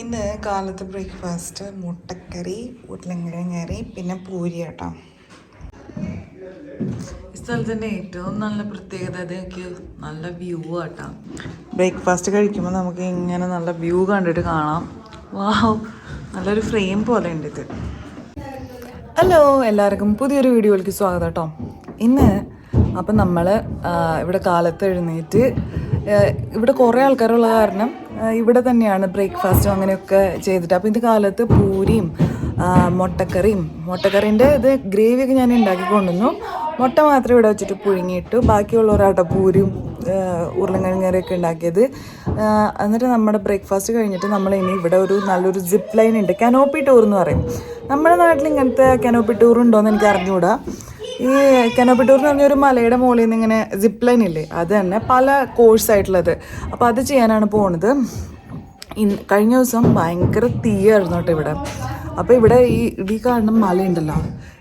ഇന്ന് കാലത്ത് ബ്രേക്ക്ഫാസ്റ്റ് മുട്ടക്കറി, ഉരുളക്കിഴങ്ങ് കറി, പിന്നെ പൂരി കേട്ടോ. ഈ സ്ഥലത്തിൻ്റെ ഏറ്റവും നല്ല പ്രത്യേകത ഇതൊക്കെ നല്ല വ്യൂ ആട്ടോ. ബ്രേക്ക്ഫാസ്റ്റ് കഴിക്കുമ്പോൾ നമുക്ക് ഇങ്ങനെ നല്ല വ്യൂ കണ്ടിട്ട് കാണാം. വാവ്, നല്ലൊരു ഫ്രെയിം പോലെ ഉണ്ട് ഇത്. ഹലോ, എല്ലാവർക്കും പുതിയൊരു വീഡിയോയിലേക്ക് സ്വാഗതം കേട്ടോ. ഇന്ന് അപ്പം നമ്മൾ ഇവിടെ കാലത്ത് എഴുന്നേറ്റ് ഇവിടെ കുറേ ആൾക്കാരുള്ള കാരണം ഇവിടെ തന്നെയാണ് ബ്രേക്ക്ഫാസ്റ്റും അങ്ങനെയൊക്കെ ചെയ്തിട്ട്. അപ്പോൾ ഇത് കാലത്ത് പൂരിയും മുട്ടക്കറീൻ്റെ ഇത് ഗ്രേവിയൊക്കെ ഞാൻ ഉണ്ടാക്കി കൊണ്ടുവന്നു. മുട്ട മാത്രം ഇവിടെ വെച്ചിട്ട് പുഴുങ്ങിയിട്ടു. ബാക്കിയുള്ളവരാട്ടോ പൂരിയും ഉരുളക്കിഴങ്ങ് കറിയൊക്കെ ഉണ്ടാക്കിയത്. എന്നിട്ട് നമ്മുടെ ബ്രേക്ക്ഫാസ്റ്റ് കഴിഞ്ഞിട്ട് നമ്മൾ ഇനി ഇവിടെ ഒരു നല്ലൊരു സിപ്പ് ലൈൻ ഉണ്ട്, കനോപ്പി ടൂർ എന്ന് പറയും. നമ്മുടെ നാട്ടിൽ ഇങ്ങനത്തെ കനോപ്പി ടൂർ ഉണ്ടോയെന്ന് എനിക്ക് അറിഞ്ഞുകൂടാ. ഈ കനോപ്പി ടൂർ എന്ന് പറഞ്ഞ ഒരു മലയുടെ മുകളിൽ നിന്ന് ഇങ്ങനെ സിപ്പ് ലൈൻ ഇല്ലേ, അത് തന്നെ പല കോഴ്സായിട്ടുള്ളത്. അപ്പോൾ അത് ചെയ്യാനാണ് പോണത്. കഴിഞ്ഞ ദിവസം ഭയങ്കര തീയായിരുന്നു കേട്ടോ ഇവിടെ. അപ്പോൾ ഇവിടെ ഈ കാണുന്ന മലയുണ്ടല്ലോ,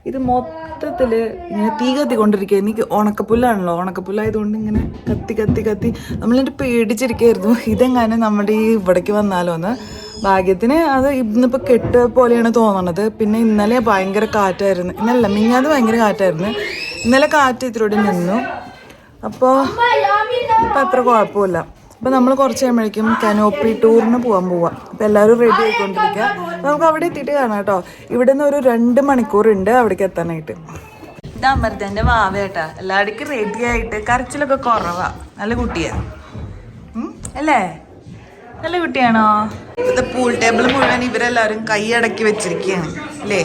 ഇത് മൊത്തത്തിൽ ഇങ്ങനെ തീ കത്തിക്കൊണ്ടിരിക്കുക. എനിക്ക് ഉണക്കപ്പുല്ലാണല്ലോ, ഉണക്കപ്പുല്ലായതുകൊണ്ട് ഇങ്ങനെ കത്തി നമ്മളെൻ്റെ പേടിച്ചിരിക്കുകയായിരുന്നു ഇതെങ്ങനെ നമ്മുടെ ഈ ഇവിടേക്ക് വന്നാലോ എന്ന്. ഭാഗ്യത്തിന് അത് ഇന്നിപ്പോൾ കെട്ട് പോലെയാണ് തോന്നണത്. പിന്നെ ഇന്നലെ ഭയങ്കര കാറ്റായിരുന്നു, ഇന്നല്ല മിഞ്ഞാത് ഭയങ്കര കാറ്റായിരുന്നു. ഇന്നലെ കാറ്റ് ഇത്തിരി നിന്നു. അപ്പോൾ ഇപ്പം അത്ര കുഴപ്പമില്ല. അപ്പോൾ നമ്മൾ കുറച്ച് കഴിയുമ്പോഴേക്കും കനോപ്പി ടൂറിന് പോവാം. അപ്പോൾ എല്ലാവരും റെഡി ആയിക്കൊണ്ടിരിക്കുക. നമുക്ക് അവിടെ എത്തിയിട്ട് കാണാം കേട്ടോ. ഇവിടെ നിന്ന് ഒരു 2 മണിക്കൂറുണ്ട് അവിടേക്ക് എത്താനായിട്ട്. ഇത് അമൃതൻ്റെ വാവ കേട്ടാ, എല്ലാവർക്കും റെഡി ആയിട്ട്. കരച്ചിലൊക്കെ കുറവാ, നല്ല കുട്ടിയാ അല്ലേ? നല്ല കുട്ടിയാണോ? ഇവിടുത്തെ പൂൾ ടേബിൾ മുഴുവൻ ഇവരെല്ലാവരും കൈയടക്കി വെച്ചിരിക്കുകയാണ് അല്ലേ?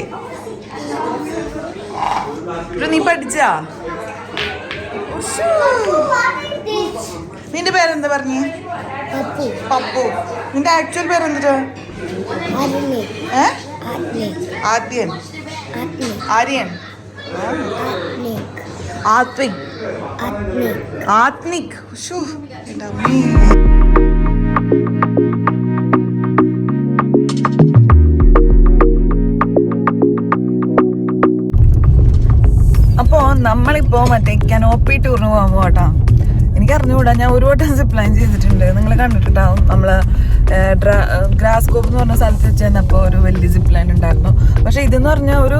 നീ പഠിച്ചാ? നിന്റെ പേരെന്താ പറഞ്ഞേ? പപ്പു. നിന്റെ ആക്ച്വൽ പേരെന്താ? ആര്യൻ. ആത്മിക്. അപ്പോൾ നമ്മളിപ്പോൾ മറ്റേ കനോപ്പി ടൂറിന് പോകാൻ പോകട്ടോ. എനിക്ക് അറിഞ്ഞുകൂടാ, ഞാൻ ഒരു വട്ടം സിപ്പ് ലൈൻ ചെയ്തിട്ടുണ്ട്, നിങ്ങൾ കണ്ടിട്ടുണ്ടാവും. നമ്മൾ ഗ്രാസ്കോപ്പ് എന്ന് പറഞ്ഞ സ്ഥലത്ത് വെച്ച് തന്നെ അപ്പോൾ ഒരു വലിയ സിപ്പ് ലൈൻ ഉണ്ടായിരുന്നു. പക്ഷേ ഇതെന്ന് പറഞ്ഞാൽ ഒരു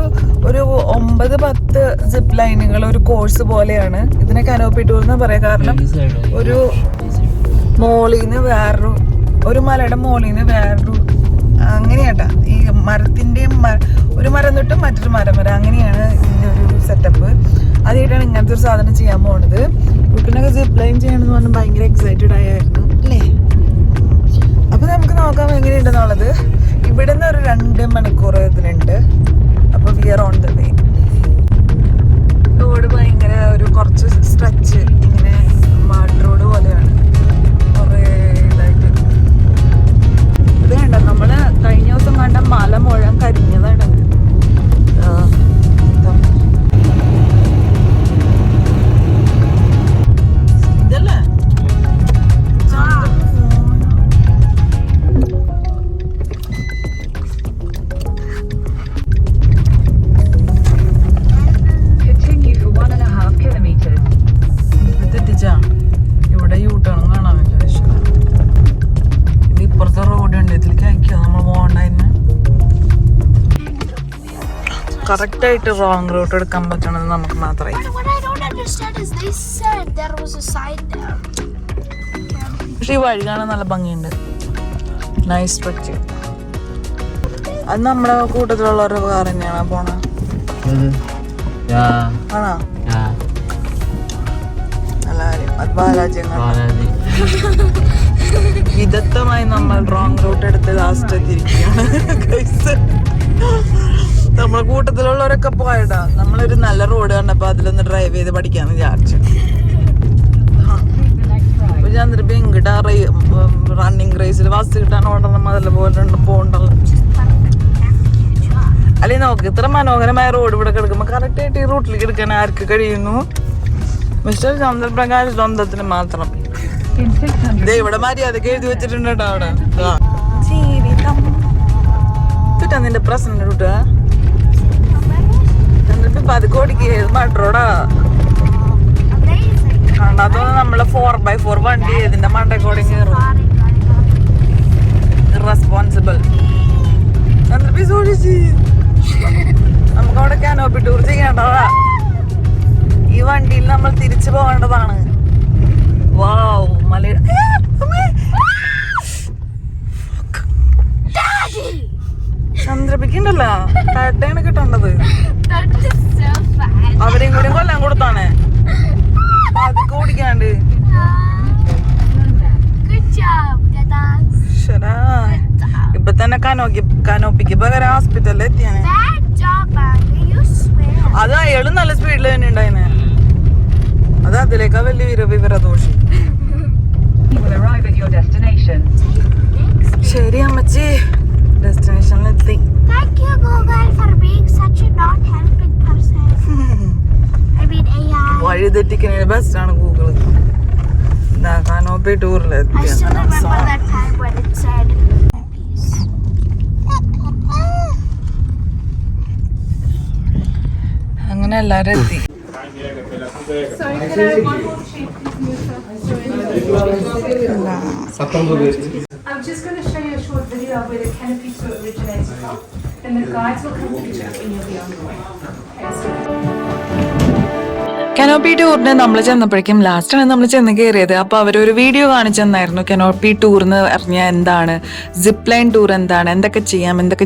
9-10 സിപ്പ് ലൈനുകൾ ഒരു കോഴ്സ് പോലെയാണ്. ഇതിനെ കനോപ്പി ടൂർ എന്ന് പറയാം. കാരണം ഒരു മോളിൽ നിന്ന് ഒരു മലയുടെ മോളിൽ നിന്ന് വേറൊരു അങ്ങനെയാട്ടാ. ഈ മരത്തിൻ്റെയും ഒരു മരം തൊട്ട് മറ്റൊരു മരം വരെ അങ്ങനെയാണ് ഇതിൻ്റെ ഒരു സെറ്റപ്പ്. ആദ്യമായിട്ടാണ് ഇങ്ങനത്തെ ഒരു സാധനം ചെയ്യാൻ പോകുന്നത്. കുട്ടിനൊക്കെ സിപ്പ് ലൈൻ ചെയ്യണമെന്ന് പറഞ്ഞാൽ ഭയങ്കര എക്സൈറ്റഡ് ആയിരുന്നു അല്ലേ? അപ്പോൾ നമുക്ക് നോക്കാം എങ്ങനെയുണ്ടെന്നുള്ളത്. ഇവിടെ നിന്ന് ഒരു 2 മണിക്കൂർ ഇതിനുണ്ട്. അപ്പോൾ we are on the way. Road ഭയങ്കര ഒരു കുറച്ച് സ്ട്രെച്ച് ഇങ്ങനെ മാഡ് റോഡ് പോലെയാണ്. കുറേ ഇതായിട്ട് ഇത് കണ്ട, നമ്മൾ കഴിഞ്ഞ ദിവസം കണ്ട മല മുഴുവൻ കരിഞ്ഞതാണ്. ഇതല്ലേ ഇവിടെ യൂട്ടേൺ കാണാൻ പറ്റില്ല. ഇത് ഇപ്പുറത്തെ റോഡ് ഉണ്ട്, ഇതിലേക്ക് അയക്കുക നമ്മൾ പോകണ്ടായിരുന്നു. കറക്റ്റായിട്ട് റോങ് റൂട്ട് എടുക്കാൻ പറ്റണത് നമുക്ക് മാത്രമേ. പക്ഷെ ഈ വഴി കാണാൻ നല്ല ഭംഗിയുണ്ട്, നൈസ് സ്ട്രക്ചർ. അത് നമ്മുടെ കൂട്ടത്തിലുള്ളവരുടെ കാർ തന്നെയാണോ പോണ? ആണോ? നല്ല കാര്യം. അത് ബാലാജി. വിദഗ്ധമായി നമ്മൾ റോങ് റൂട്ട് എടുത്ത് ലാസ്റ്റ് എത്തിയിരിക്കുകയാണ്. നമ്മളെ കൂട്ടത്തിലുള്ളവരൊക്കെ പോയടാ. നമ്മളൊരു നല്ല റോഡ് കണ്ടപ്പോ അതിലൊന്ന് ഡ്രൈവ് ചെയ്ത് പഠിക്കാന്ന് വിചാരിച്ചു. അപ്പൊ ഞാൻ എന്നിട്ട് ഇങ്ങോട്ട് റണ്ണിങ് റേസിൽ ബസ് കിട്ടാൻ ഓടണം, അതല്ല പോലെ പോകണ്ടല്ലോ. അല്ലെങ്കിൽ നോക്ക്, ഇത്ര മനോഹരമായ റോഡ് ഇവിടെ കിടക്കുമ്പോ കറക്റ്റ് ആയിട്ട് ഈ റൂട്ടിലേക്ക് എടുക്കാൻ ആർക്ക് കഴിയുന്നു? മിസ്റ്റർ ചന്ദ്രപ്രകാശ് സ്വന്തത്തിന് മാത്രം. ഇവിടെ മര്യാദക്ക് എഴുതി വെച്ചിട്ടുണ്ട് കേട്ടോ അവിടെ. കിട്ടാ നിന്റെ പ്രശ്നം കിട്ടാ. പതുക്കെ ഓടിക്കേ, മഡ്രോടാ. കാണാത്ത നമ്മള് 4x4 വണ്ടി ഇതിന്റെ മണ്ടക്കോടി കയറും. റെസ്പോൺസിബിൾ. നമുക്ക് അവിടെ കാനോപ്പി ടൂർ ചെയ്യേണ്ടതാ. ഈ വണ്ടിയിൽ നമ്മൾ തിരിച്ചു പോകേണ്ടതാണ്. വാവ്, മലയുടെ ചന്ദ്രപിക്കുണ്ടല്ലോ കട്ടയാണ് കിട്ടേണ്ടത്. അവരെയും കൂടി കൊല്ലാൻ കൊടുത്താണ് അതൊക്കെ ഓടിക്കാണ്ട്. ഇപ്പൊ തന്നെ കനോപ്പിക്ക് പകരം ഹോസ്പിറ്റലിൽ എത്തിയാണ്. അത് അയാളും നല്ല സ്പീഡിൽ തന്നെ ഉണ്ടായിനെ. അത് അതിലേക്കാ വലിയ വിവരദോഷി. ശരി അമ്മച്ചി, ഡെസ്റ്റിനേഷനിലെത്തി. വഴി തെറ്റിക്കുന്ന ബെസ്റ്റ് ആണ് ഗൂഗിള്. കാനോപ്പി ടൂറിലെത്തി. അങ്ങനെ എല്ലാരും എത്തി. I'm just going to show you a short video of where the canopy tour originates from, and the guides will come to you when you'll be on the way. Okay, so canopy ടൂറിന് നമ്മൾ ചെന്നപ്പോഴേക്കും ലാസ്റ്റാണ് നമ്മൾ ചെന്ന് കയറിയത്. അപ്പോൾ അവരൊരു video കാണിച്ചു തന്നായിരുന്നു. കനോപ്പി ടൂർ എന്ന് പറഞ്ഞാൽ എന്താണ്, സിപ്പ് ലൈൻ ടൂർ എന്താണ്, എന്തൊക്കെ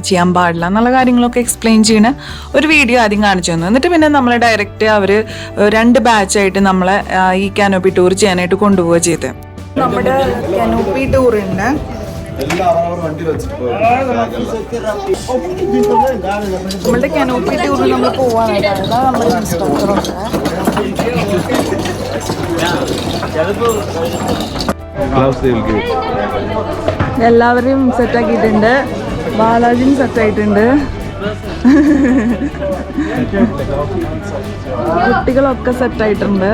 ചെയ്യാൻ പാടില്ല എന്നുള്ള കാര്യങ്ങളൊക്കെ എക്സ്പ്ലെയിൻ ചെയ്യണ ഒരു വീഡിയോ ആദ്യം കാണിച്ചു തന്നു. എന്നിട്ട് പിന്നെ നമ്മളെ ഡയറക്റ്റ് അവർ 2 ബാച്ചായിട്ട് നമ്മളെ ഈ കനോപ്പി ടൂർ ചെയ്യാനായിട്ട് കൊണ്ടുപോവുക ചെയ്ത്. നമ്മുടെ കനോപ്പി ടൂറിൻ്റെ നമ്മളുടെ കനോപ്പി ടൂറിൽ നമ്മൾ പോവാനായിട്ടാണ് നമ്മുടെ ഇൻസ്ട്രക്ടറൊക്കെ. എല്ലാവരെയും സെറ്റാക്കിയിട്ടുണ്ട്. ബാലാജിയും സെറ്റായിട്ടുണ്ട്. കുട്ടികളൊക്കെ സെറ്റായിട്ടുണ്ട്.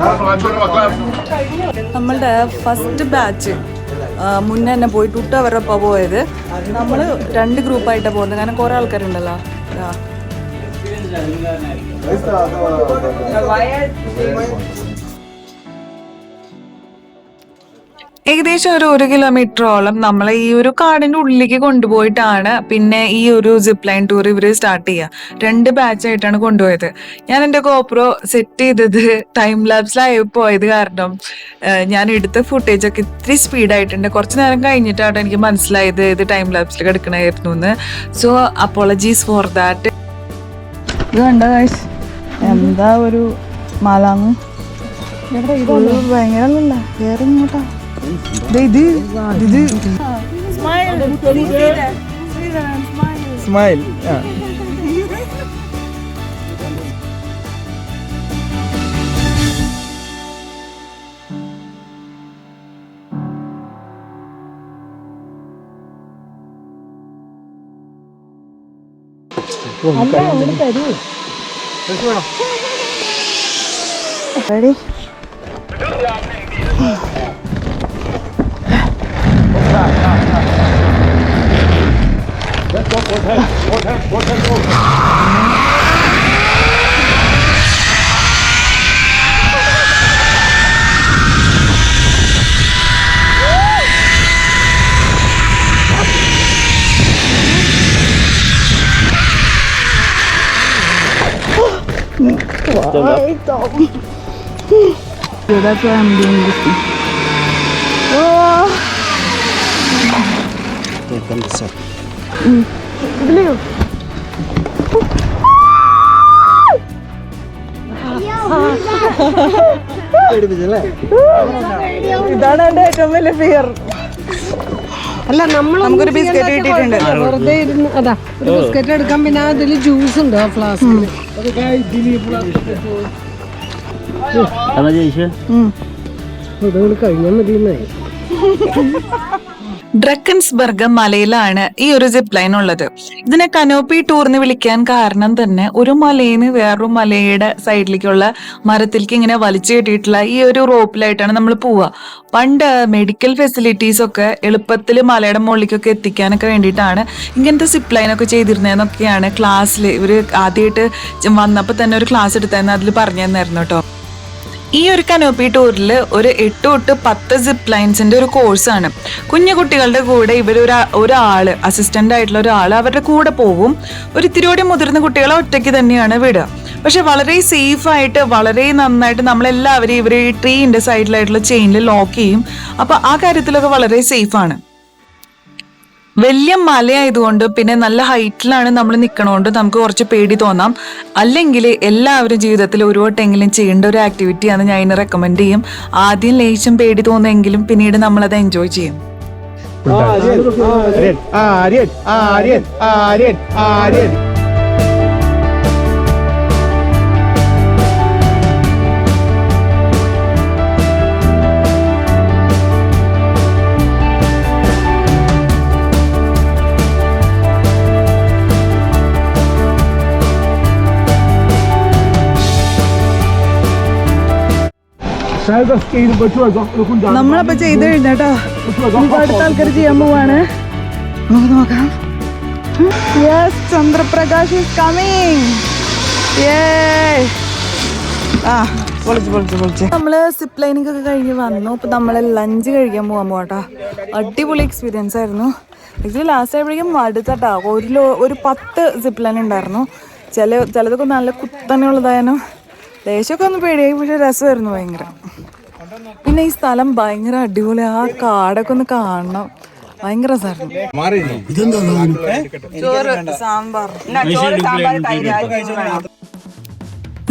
എല്ലാവരും നമ്മളുടെ ഫസ്റ്റ് ബാച്ച് മുന്നേ തന്നെ പോയി ടുട്ട് അവരുടെ ഒപ്പം പോയത്. നമ്മൾ 2 ഗ്രൂപ്പായിട്ടാണ് പോകുന്നത്. കാരണം കുറേ ആൾക്കാരുണ്ടല്ലോ. ഏകദേശം ഒരു 1 കിലോമീറ്ററോളം നമ്മളെ ഈ ഒരു കാടിന്റെ ഉള്ളിലേക്ക് കൊണ്ടുപോയിട്ടാണ് പിന്നെ ഈ ഒരു സിപ്പ് ലൈൻ ടൂർ ഇവര് സ്റ്റാർട്ട് ചെയ്യുക. 2 ബാച്ചായിട്ടാണ് കൊണ്ടുപോയത്. ഞാൻ എൻ്റെ ഗോപ്രോ സെറ്റ് ചെയ്തത് ടൈം ലാപ്സിലായി പോയത് കാരണം ഞാൻ എടുത്ത ഫുട്ടേജൊക്കെ ഇത്തിരി സ്പീഡായിട്ടുണ്ട്. കുറച്ച് നേരം കഴിഞ്ഞിട്ടാണ് എനിക്ക് മനസ്സിലായത് ഇത് ടൈം ലാപ്സിൽ കിടക്കണമായിരുന്നു എന്ന്. So apologies for that. ഇത് കണ്ട ഗൈസ്, എന്താ ഒരു മാലാങ് ഭയങ്കര വേറെ ഇങ്ങോട്ടാ. Smile. Ready? So that's why I'm doing this thing. Oh! Here comes the sun. Blue. ഇതാണ് എൻ്റെ ഏറ്റവും വലിയ ഫിയർ. അല്ല, നമുക്കൊരു ബിസ്ക്കറ്റ് കിട്ടിയിട്ടുണ്ട്. വെറുതെ ഇരുന്ന് അതാ ഒരു ബിസ്ക്കറ്റ് എടുക്കാം. പിന്നെ അതിൽ ജ്യൂസ് ഉണ്ട് ആ ഫ്ലാസ്കിൽ. കഴിഞ്ഞാൽ മതിയെന്നായി. ഡ്രക്കൻസ്ബർഗ് മലയിലാണ് ഈ ഒരു സിപ്പ് ലൈൻ ഉള്ളത്. ഇതിനെ കനോപ്പി ടൂറിന് വിളിക്കാൻ കാരണം തന്നെ ഒരു മലയിന്ന് വേറൊരു മലയുടെ സൈഡിലേക്കുള്ള മരത്തിലേക്ക് ഇങ്ങനെ വലിച്ചു കെട്ടിയിട്ടുള്ള ഈ ഒരു റോപ്പിലായിട്ടാണ് നമ്മൾ പോവുക. പണ്ട് മെഡിക്കൽ ഫെസിലിറ്റീസ് ഒക്കെ എളുപ്പത്തിൽ മലയുടെ മുകളിലേക്കൊക്കെ എത്തിക്കാനൊക്കെ വേണ്ടിയിട്ടാണ് ഇങ്ങനത്തെ സിപ്പ് ലൈനൊക്കെ ചെയ്തിരുന്നതെന്നൊക്കെയാണ് ക്ലാസ്സിൽ ഇവർ ആദ്യമായിട്ട് വന്നപ്പോൾ തന്നെ ഒരു ക്ലാസ് എടുത്തായിരുന്നു അതിൽ പറഞ്ഞു തന്നായിരുന്നു കേട്ടോ. ഈ ഒരു കനോപ്പി ടൂറിൽ ഒരു 8 തൊട്ട് 10 സിപ്പ് ലൈൻസിന്റെ ഒരു കോഴ്സാണ്. കുഞ്ഞു കുട്ടികളുടെ കൂടെ ഒരാള് അസിസ്റ്റന്റ് ആയിട്ടുള്ള ഒരാൾ അവരുടെ കൂടെ പോകും. ഒരു ഇത്തിരിയോടെ മുതിർന്ന കുട്ടികളെ ഒറ്റയ്ക്ക് തന്നെയാണ് വിടുക. പക്ഷെ വളരെ സേഫ് ആയിട്ട് വളരെ നന്നായിട്ട് നമ്മളെല്ലാവരും ഇവർ ഈ ട്രീന്റെ സൈഡിലായിട്ടുള്ള ചെയിനിൽ ലോക്ക് ചെയ്യും. അപ്പൊ ആ കാര്യത്തിലൊക്കെ വളരെ സേഫാണ്. വലിയ മലയായതുകൊണ്ട് പിന്നെ നല്ല ഹൈറ്റിലാണ് നമ്മൾ നിൽക്കണോണ്ട് നമുക്ക് കുറച്ച് പേടി തോന്നാം. അല്ലെങ്കിൽ എല്ലാവരും ജീവിതത്തിൽ ഒരു വട്ടെങ്കിലും ചെയ്യേണ്ട ഒരു ആക്ടിവിറ്റിയാണ് ഞാൻ ഇതിനെ റെക്കമെൻഡ് ചെയ്യും. ആദ്യം ലേശം പേടി തോന്നുമെങ്കിലും പിന്നീട് നമ്മളത് എൻജോയ് ചെയ്യും. നമ്മളപ്പോ ചെയ്ത് കഴിഞ്ഞാട്ടോ അടുത്ത ആൾക്കാർ ചെയ്യാൻ പോവാണ്. നമുക്ക് നോക്കാം. Yes, Chandraprakash is coming. നമ്മള് സിപ്പ് ലൈനിങ് ഒക്കെ കഴിഞ്ഞ് വന്നു. അപ്പൊ നമ്മള് ലഞ്ച് കഴിക്കാൻ പോകാൻ പോവാട്ടോ. അടിപൊളി എക്സ്പീരിയൻസ് ആയിരുന്നു. ആക്ച്വലി ലാസ്റ്റ് ആയപ്പോഴേക്കും മടുത്തട്ടാ. ഒരു 10 സിപ്പ് ലൈൻ ഉണ്ടായിരുന്നു. ചിലതൊക്കെ നല്ല കുത്തനെയുള്ളതായാലും ദേശമൊക്കെ ഒന്ന് പേടിയായി. പക്ഷെ രസമായിരുന്നു ഭയങ്കര. പിന്നെ ഈ സ്ഥലം ഭയങ്കര അടിപൊളി. ആ കാടൊക്കെ ഒന്ന് കാണണം. ഭയങ്കര രസമായിരുന്നു. ചോറ് സാമ്പാർ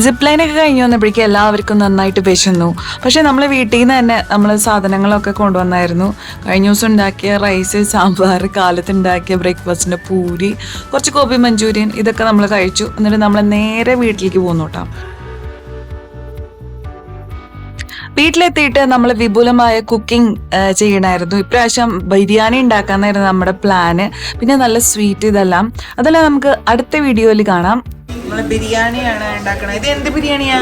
സിപ്പ് ലൈനൊക്കെ കഴിഞ്ഞ് വന്നപ്പോഴേക്കും എല്ലാവർക്കും നന്നായിട്ട് വിശന്നു. പക്ഷെ നമ്മൾ വീട്ടിൽ നിന്ന് തന്നെ നമ്മൾ സാധനങ്ങളൊക്കെ കൊണ്ടുവന്നായിരുന്നു. കഴിഞ്ഞ ദിവസം ഉണ്ടാക്കിയ റൈസ്, സാമ്പാർ, കാലത്തുണ്ടാക്കിയ ബ്രേക്ക്ഫാസ്റ്റിൻ്റെ പൂരി, കുറച്ച് ഗോബി മഞ്ചൂരിയൻ, ഇതൊക്കെ നമ്മൾ കഴിച്ചു. എന്നിട്ട് നമ്മൾ നേരെ വീട്ടിലേക്ക് പോന്നു കേട്ടോ. വീട്ടിലെത്തിയിട്ട് നമ്മൾ വിപുലമായ കുക്കിംഗ് ചെയ്യണമായിരുന്നു. ഇപ്രാവശ്യം ബിരിയാണി ഉണ്ടാക്കാനായിരുന്നു നമ്മുടെ പ്ലാന്. പിന്നെ നല്ല സ്വീറ്റ് ഇതെല്ലാം നമുക്ക് അടുത്ത വീഡിയോയിൽ കാണാം. നമ്മൾ ബിരിയാണിയാണ് ഉണ്ടാക്കണത്. ഇത് എന്ത് ബിരിയാണിയാ?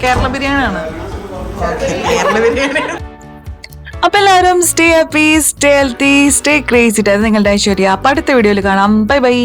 കേരള ബിരിയാണിയാണ്. കേരള ബിരിയാണി. അപ്പൊ എല്ലാവരും stay happy, stay healthy, stay crazy. അത് നിങ്ങളുടെ ഐശ്വര്യ. അപ്പൊ അടുത്ത വീഡിയോയിൽ കാണാം. Bye bye.